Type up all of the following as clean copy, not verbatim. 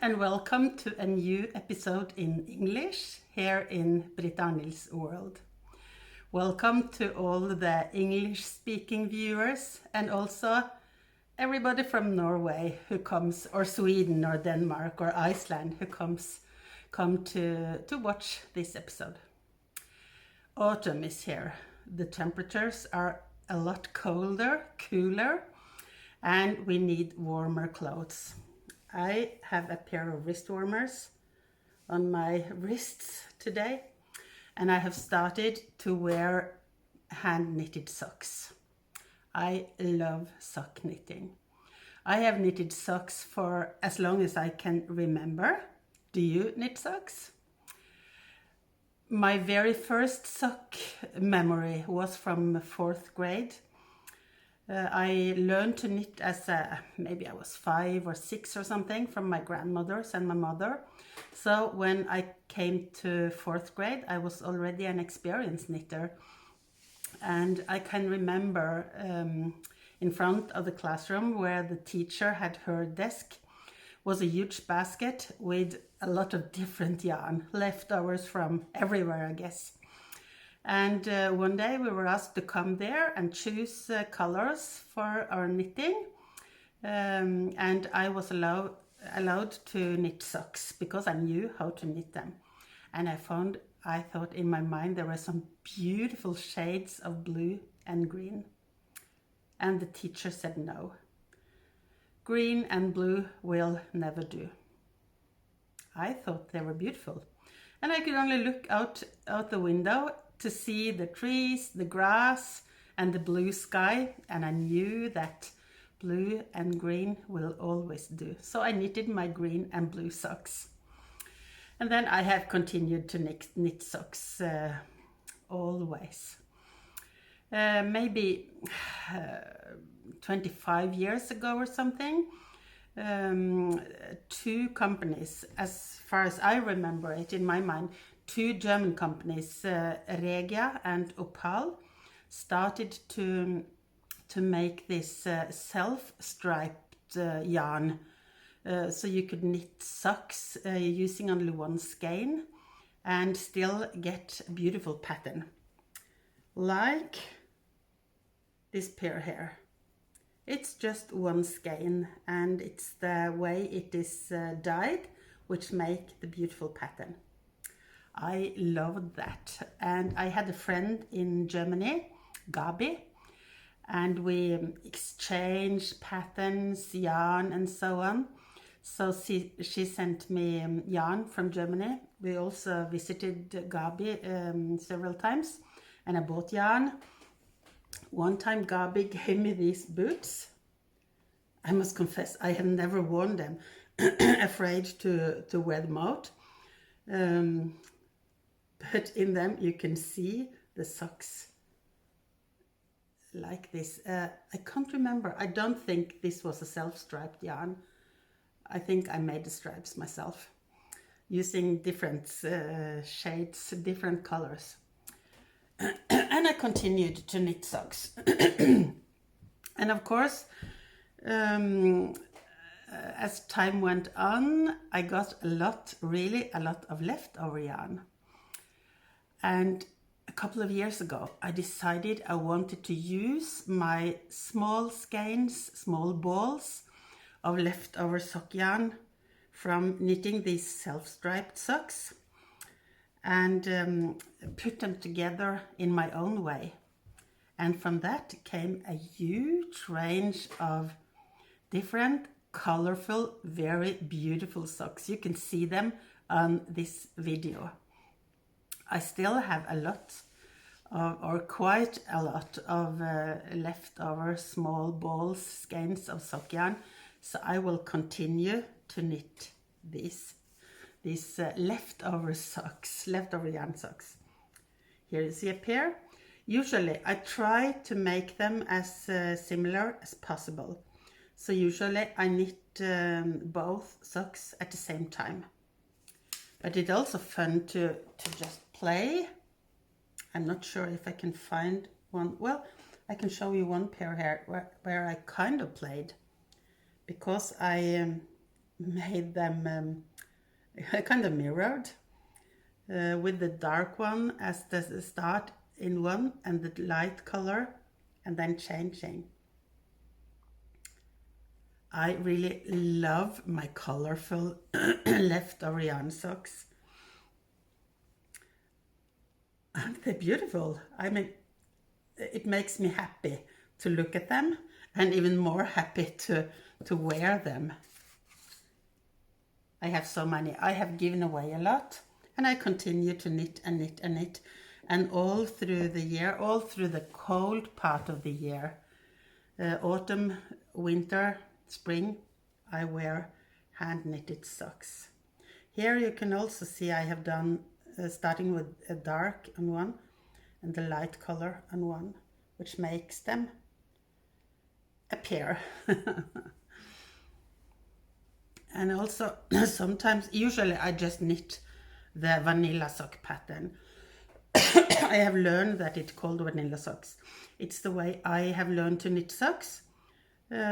and welcome to a new episode in English here in Britta Nils World. Welcome to all the English-speaking viewers and also everybody from Norway who comes, or Sweden or Denmark or Iceland who come to watch this episode. Autumn is here. The temperatures are a lot colder, cooler, and we need warmer clothes. I have a pair of wrist warmers on my wrists today, and I have started to wear hand knitted socks. I love sock knitting. I have knitted socks for as long as I can remember. Do you knit socks? My very first sock memory was from 4th grade. I learned to knit as maybe I was 5 or 6 or something from my grandmothers and my mother. So when I came to 4th grade, I was already an experienced knitter. And I can remember in front of the classroom where the teacher had her desk was a huge basket with a lot of different yarn, leftovers from everywhere, I guess. And one day we were asked to come there and choose colors for our knitting. And I was allowed to knit socks because I knew how to knit them. And I thought in my mind there were some beautiful shades of blue and green. And the teacher said no. Green and blue will never do. I thought they were beautiful. And I could only look out the window to see the trees, the grass, and the blue sky, and I knew that blue and green will always do. So I knitted my green and blue socks. And then I have continued to knit socks always. Maybe 25 years ago or something, 2 companies, as far as I remember it in my mind, 2 German companies, Regia and Opal, started to make this self-striped yarn. So you could knit socks using only one skein and still get a beautiful pattern. Like this pair here. It's just one skein and it's the way it is dyed which make the beautiful pattern. I loved that, and I had a friend in Germany, Gabi, and we exchanged patterns, yarn and so on. So she sent me yarn from Germany. We also visited Gabi several times, and I bought yarn. One time Gabi gave me these boots. I must confess I have never worn them, afraid to wear them out. But in them you can see the socks like this. I can't remember. I don't think this was a self-striped yarn. I think I made the stripes myself using different shades, different colors. And I continued to knit socks. And of course, as time went on, I got really a lot of leftover yarn. And a couple of years ago, I decided I wanted to use my small skeins, small balls of leftover sock yarn from knitting these self-striped socks and put them together in my own way. And from that came a huge range of different, colorful, very beautiful socks. You can see them on this video. I still have a lot or quite a lot of leftover small balls, skeins of sock yarn. So I will continue to knit these leftover socks, leftover yarn socks. Here you see a pair. Usually I try to make them as similar as possible. So usually I knit both socks at the same time. But it's also fun to just play. I'm not sure if I can find one. Well, I can show you one pair here where I kind of played, because I made them kind of mirrored, with the dark one as the start in one and the light color, and then changing. I really love my colorful leftover yarn socks. Aren't they beautiful? I mean, it makes me happy to look at them, and even more happy to wear them. I have so many. I have given away a lot, and I continue to knit and knit and knit. And all through the year, all through the cold part of the year, autumn, winter, spring, I wear hand knitted socks. Here you can also see I have done, starting with a dark on one and the light color on one, which makes them appear. And also sometimes, usually I just knit the vanilla sock pattern. I have learned that it's called vanilla socks. It's the way I have learned to knit socks.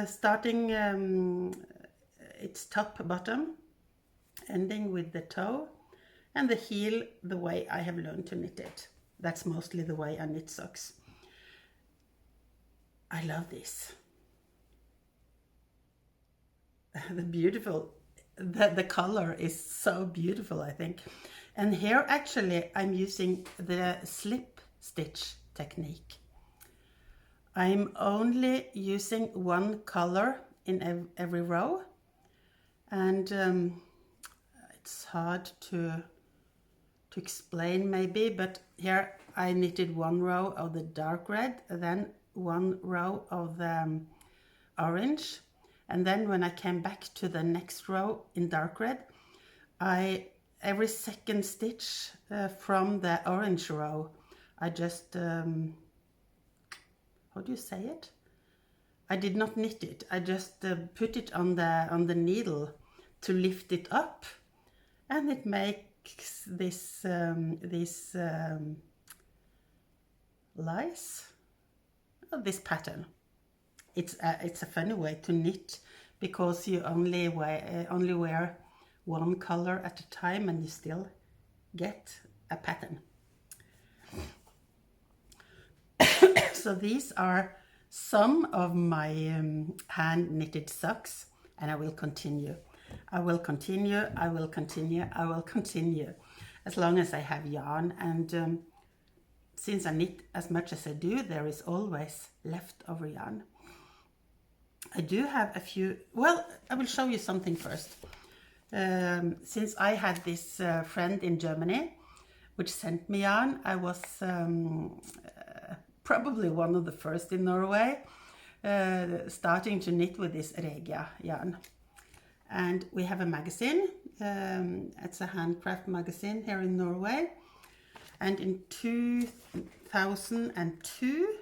Starting its top bottom, ending with the toe, and the heel the way I have learned to knit it. That's mostly the way I knit socks. I love this. The color is so beautiful, I think. And here actually I'm using the slip stitch technique. I'm only using one color in every row, and it's hard to explain maybe, but here I knitted one row of the dark red, then one row of the orange, and then when I came back to the next row in dark red, every second stitch from the orange row, I just, how do you say it? I did not knit it. I just put it on the needle to lift it up, and it makes this lice, this pattern. It's a funny way to knit, because you only wear one color at a time, and you still get a pattern. So these are some of my hand knitted socks, and I will continue. I will continue, I will continue, I will continue, as long as I have yarn. And since I knit as much as I do, there is always leftover yarn. I do have a few, well, I will show you something first. Since I had this friend in Germany which sent me yarn, I was probably one of the first in Norway starting to knit with this Regia yarn. And we have a magazine, it's a handcraft magazine here in Norway, and in 2002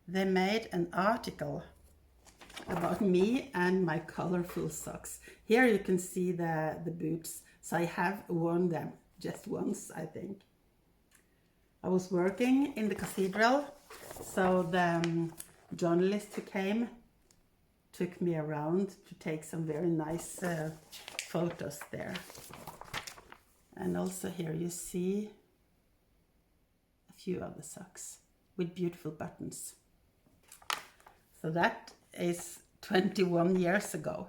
they made an article about me and my colorful socks. Here you can see the boots, so I have worn them just once, I think. I was working in the cathedral, so the journalist who came took me around to take some very nice photos there. And also here you see a few of the socks with beautiful buttons. So that is 21 years ago.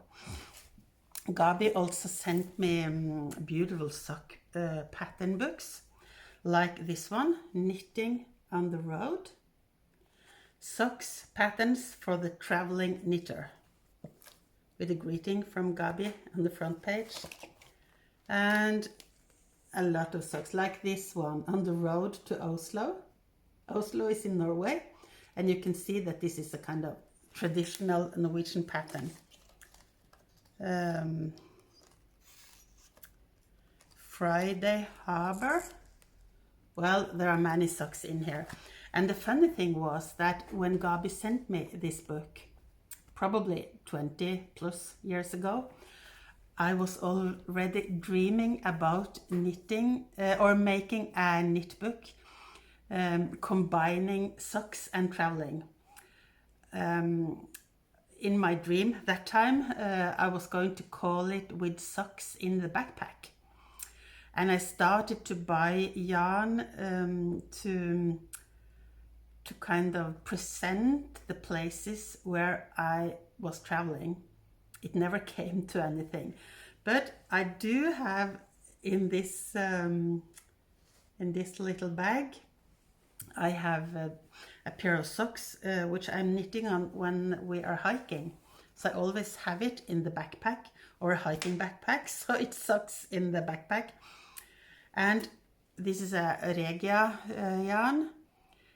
Gabi also sent me beautiful sock pattern books, like this one, Knitting on the Road. Socks patterns for the traveling knitter, with a greeting from Gabi on the front page. And a lot of socks, like this one, On the Road to Oslo. Oslo is in Norway, and you can see that this is a kind of traditional Norwegian pattern. Friday Harbor. Well, there are many socks in here. And the funny thing was that when Gabi sent me this book, probably 20 plus years ago, I was already dreaming about knitting or making a knit book, combining socks and traveling. in my dream that time, I was going to call it With Socks in the Backpack. And I started to buy yarn to kind of present the places where I was traveling. It never came to anything, but I do have in this little bag, I have a pair of socks which I'm knitting on when we are hiking. So I always have it in the backpack, or a hiking backpack, so it's socks in the backpack. And this is a Regia yarn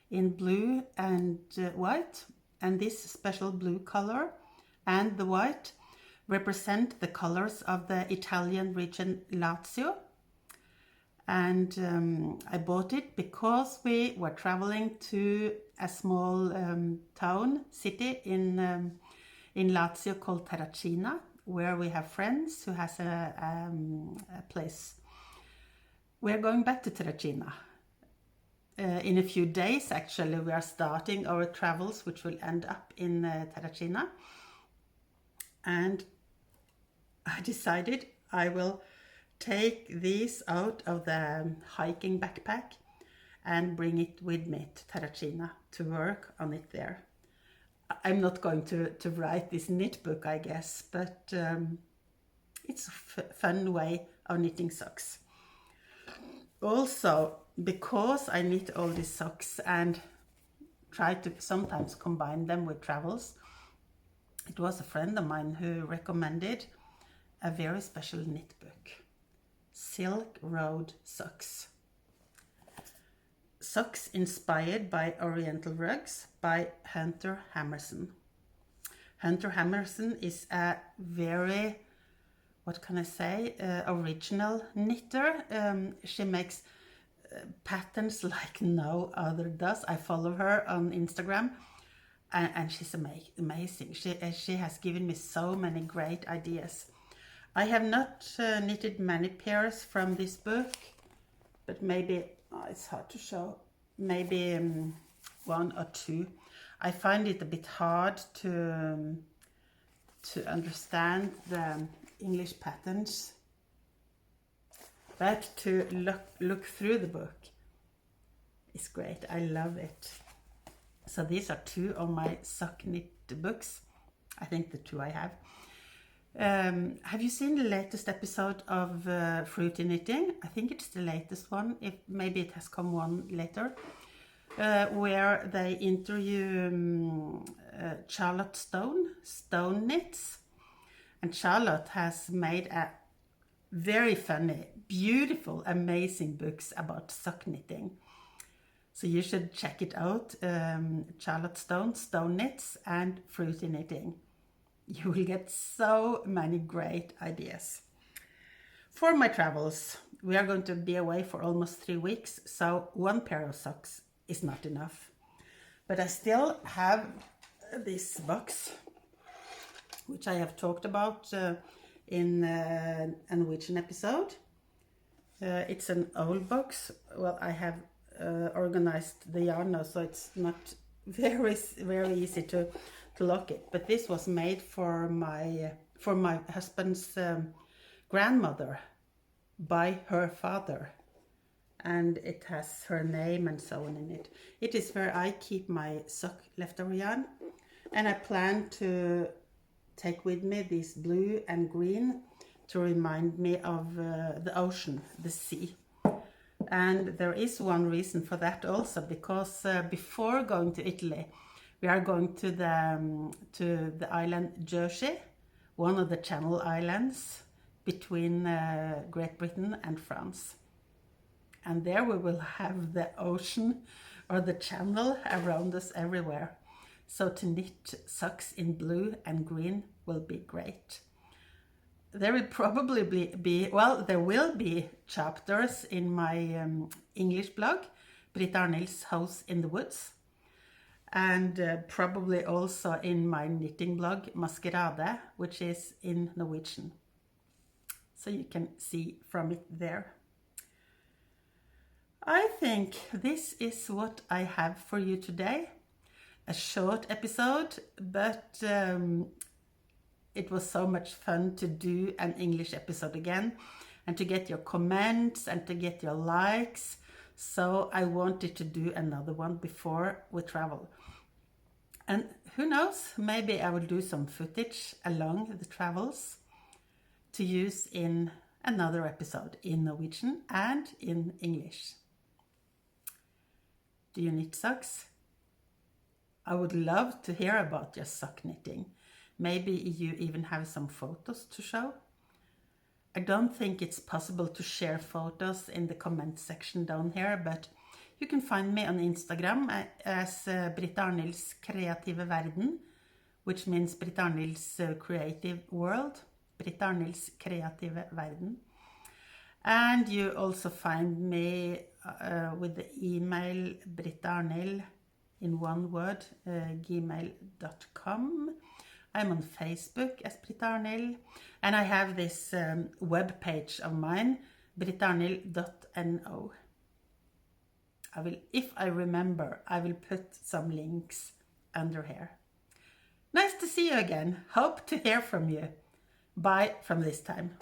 in blue and white, and this special blue color and the white represent the colors of the Italian region Lazio. And I bought it because we were traveling to a small city in Lazio called Terracina, where we have friends who has a place. We're going back to Terracina. In a few days, actually, we are starting our travels, which will end up in Terracina. And I decided I will take these out of the hiking backpack and bring it with me to Terracina to work on it there. I'm not going to write this knit book, I guess, but it's a fun way of knitting socks. Also, because I knit all these socks and try to sometimes combine them with travels, it was a friend of mine who recommended a very special knit book, Silk Road Socks. Socks inspired by Oriental rugs by Hunter Hammerson. Hunter Hammerson is a very, what can I say, original knitter. She makes patterns like no other does. I follow her on Instagram, and she's amazing. She has given me so many great ideas. I have not knitted many pairs from this book, but maybe, it's hard to show, maybe one or two. I find it a bit hard to understand the English patterns, but to look through the book is great. I love it. So these are two of my sock knit books. I think the two I have. Have you seen the latest episode of Fruity Knitting? I think it's the latest one. Maybe it has come one later, where they interview Charlotte Stone Knits. And Charlotte has made a very funny, beautiful, amazing books about sock knitting. So you should check it out. Charlotte Stone Knits and Fruity Knitting. You will get so many great ideas. For my travels, we are going to be away for almost 3 weeks, so one pair of socks is not enough. But I still have this box, which I have talked about in a Norwegian episode. It's an old box. Well, I have organized the yarn now, so it's not very easy to lock it. But this was made for my husband's grandmother by her father, and it has her name and so on in it. It is where I keep my sock leftover yarn, and I plan to take with me this blue and green to remind me of the ocean, the sea. And there is one reason for that also, because before going to Italy, we are going to the island Jersey, one of the Channel Islands between Great Britain and France. And there we will have the ocean or the channel around us everywhere. So to knit socks in blue and green will be great. There will probably there will be chapters in my English blog, Britta Arnild's House in the Woods, and probably also in my knitting blog, Maskerade, which is in Norwegian. So you can see from it there. I think this is what I have for you today. a short episode, but it was so much fun to do an English episode again and to get your comments and to get your likes. So I wanted to do another one before we travel. And who knows, maybe I will do some footage along the travels to use in another episode in Norwegian and in English. Do you knit socks? I would love to hear about your sock knitting. Maybe you even have some photos to show. I don't think it's possible to share photos in the comment section down here, but you can find me on Instagram as Britta Arnild's Kreative Verden, which means Britta Arnild's Creative World, Britta Arnild's Kreative Verden. And you also find me with the email brittaarnild in one word, gmail.com. I'm on Facebook as Britta Arnild, and I have this web page of mine, brittaarnild.no. If I remember, I will put some links under here. Nice to see you again. Hope to hear from you. Bye from this time.